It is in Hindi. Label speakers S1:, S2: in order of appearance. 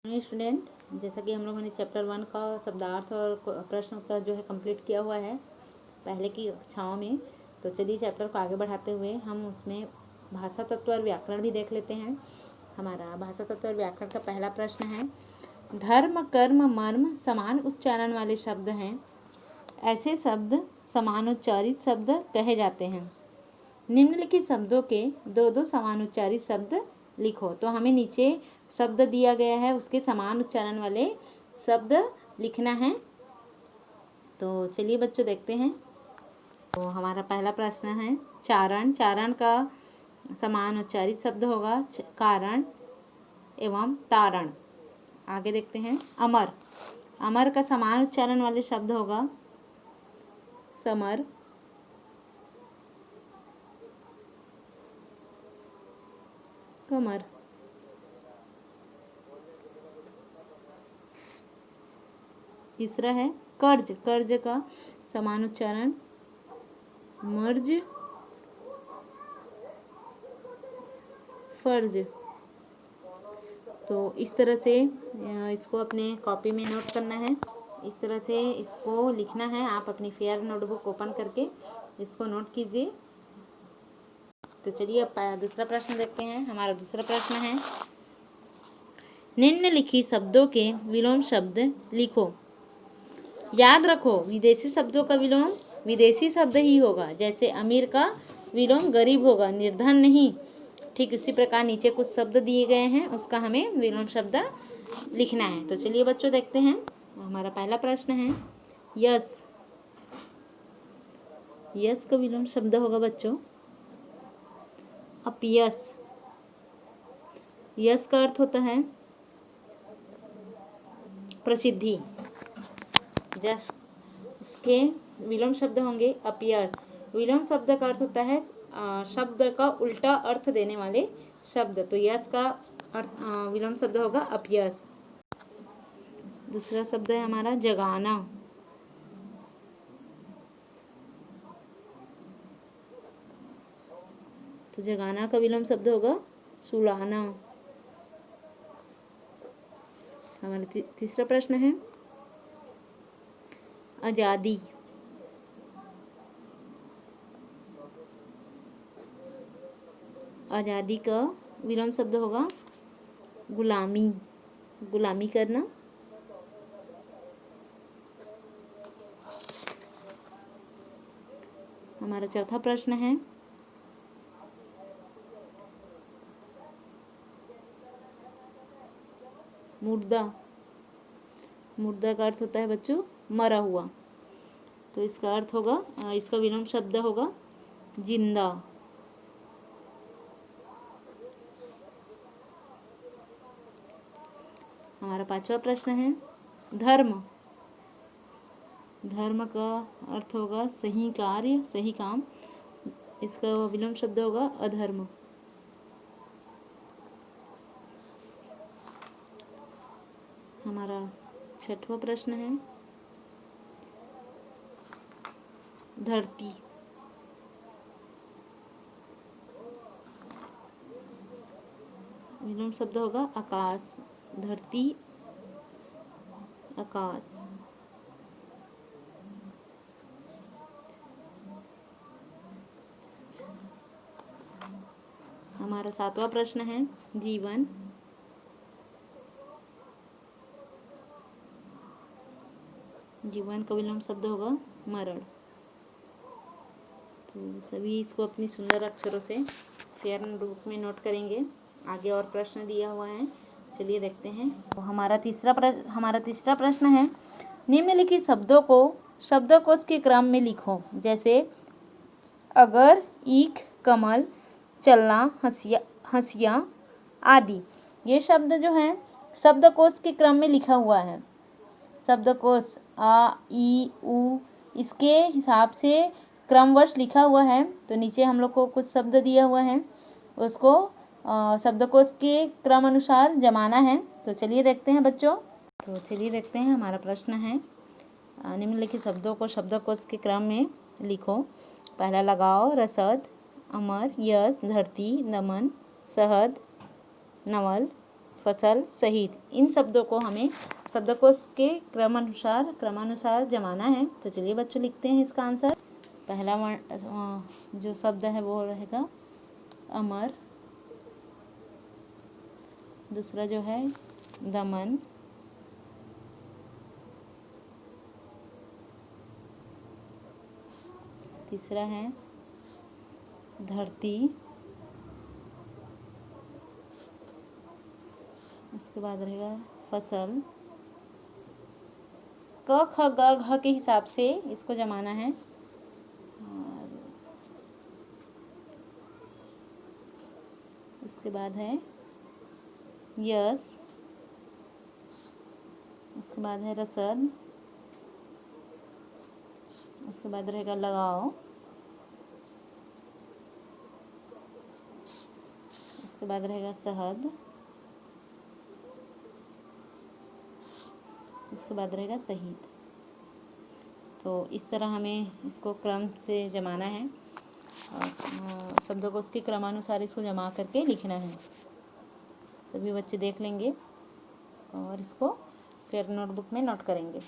S1: स्टूडेंट, जैसा कि हम लोगों ने चैप्टर 1 का शब्दार्थ और प्रश्न उत्तर जो है कंप्लीट किया हुआ है पहले की कक्षाओं में। तो चलिए चैप्टर को आगे बढ़ाते हुए हम उसमें भाषा तत्व और व्याकरण भी देख लेते हैं। हमारा भाषा तत्व और व्याकरण का पहला प्रश्न है, धर्म कर्म मर्म समान उच्चारण वाले शब्द हैं। ऐसे शब्द समानुच्चारित शब्द कहे जाते हैं। निम्नलिखित शब्दों के दो दो समानुच्चारित शब्द लिखो। तो हमें नीचे शब्द दिया गया है, उसके समान उच्चारण वाले शब्द लिखना है। तो चलिए बच्चों देखते हैं। तो हमारा पहला प्रश्न है चारण। चारण का समान उच्चारित शब्द होगा कारण एवं तारण। आगे देखते हैं अमर। अमर का समान उच्चारण वाले शब्द होगा समर। कमर। तीसरा है कर्ज। कर्ज का समान उच्चारण मर्ज फर्ज। तो इस तरह से इसको अपने कॉपी में नोट करना है। इस तरह से इसको लिखना है। आप अपनी फेयर नोटबुक ओपन करके इसको नोट कीजिए। तो चलिए अब दूसरा प्रश्न देखते हैं। हमारा दूसरा प्रश्न है, निम्नलिखित शब्दों के विलोम शब्द लिखो। याद रखो, विदेशी शब्दों का विलोम विदेशी शब्द ही होगा। जैसे अमीर का विलोम गरीब होगा, निर्धन नहीं। ठीक इसी प्रकार नीचे कुछ शब्द दिए गए हैं, उसका हमें विलोम शब्द लिखना है। तो चलिए बच्चों देखते हैं। हमारा पहला प्रश्न है यश। यश का विलोम शब्द होगा बच्चों अपयश। यश का अर्थ होता है प्रसिद्धि। जस उसके विलोम शब्द होंगे अपयश। विलोम शब्द का अर्थ होता है शब्द का उल्टा अर्थ देने वाले शब्द। तो यश का विलोम शब्द होगा अपयश। दूसरा शब्द है हमारा जगाना। तो जगाना का विलोम शब्द होगा सुलाना। हमारा तीसरा प्रश्न है आजादी। आजादी का विलोम शब्द होगा गुलामी। गुलामी करना। हमारा चौथा प्रश्न है मुर्दा। मुर्दा का अर्थ होता है बच्चों मरा हुआ। तो इसका अर्थ होगा इसका विलोम शब्द होगा जिंदा। हमारा पांचवा प्रश्न है धर्म। धर्म का अर्थ होगा सही कार्य सही काम। इसका विलोम शब्द होगा अधर्म। हमारा छठवां प्रश्न है धरती। विलोम शब्द होगा आकाश। धरती आकाश। हमारा सातवां प्रश्न है जीवन। जीवन का विलोम शब्द होगा मरण। तो सभी इसको अपनी सुंदर अक्षरों से फेयर नोटबुक में नोट करेंगे। आगे और प्रश्न दिया हुआ है, चलिए देखते हैं। तो हमारा तीसरा प्रश्न है, निम्नलिखित शब्दों को शब्दकोश के क्रम में लिखो। जैसे अगर, ईख, कमल, चलना, हंसिया आदि। ये शब्द जो है शब्दकोश के क्रम में लिखा हुआ है। शब्दकोश आ ई उ इसके हिसाब से क्रमवश लिखा हुआ है। तो नीचे हम लोग को कुछ शब्द दिया हुआ है, उसको शब्दकोश के क्रम अनुसार जमाना है। तो चलिए देखते हैं बच्चों। तो चलिए देखते हैं। हमारा प्रश्न है निम्नलिखित शब्दों को शब्दकोश के क्रम में लिखो। पहला लगाओ रसद, अमर, यश, धरती, नमन, शहद, नवल, फसल, शहीद। इन शब्दों को हमें शब्दकोश के क्रमानुसार जमाना है। तो चलिए बच्चों लिखते हैं इसका आंसर। पहला जो शब्द है वो रहेगा अमर, दूसरा जो है दमन, तीसरा है धरती, इसके बाद रहेगा फसल। क ख ग घ के हिसाब से इसको जमाना है। और उसके बाद है यस, उसके बाद है रसद, उसके बाद रहेगा लगाओ, उसके बाद रहेगा शहद, इसके बाद रहेगा शहीद। तो इस तरह हमें इसको क्रम से जमाना है और शब्दों को उसके क्रमानुसार इसको जमा करके लिखना है। सभी बच्चे देख लेंगे और इसको फिर नोटबुक में नोट करेंगे।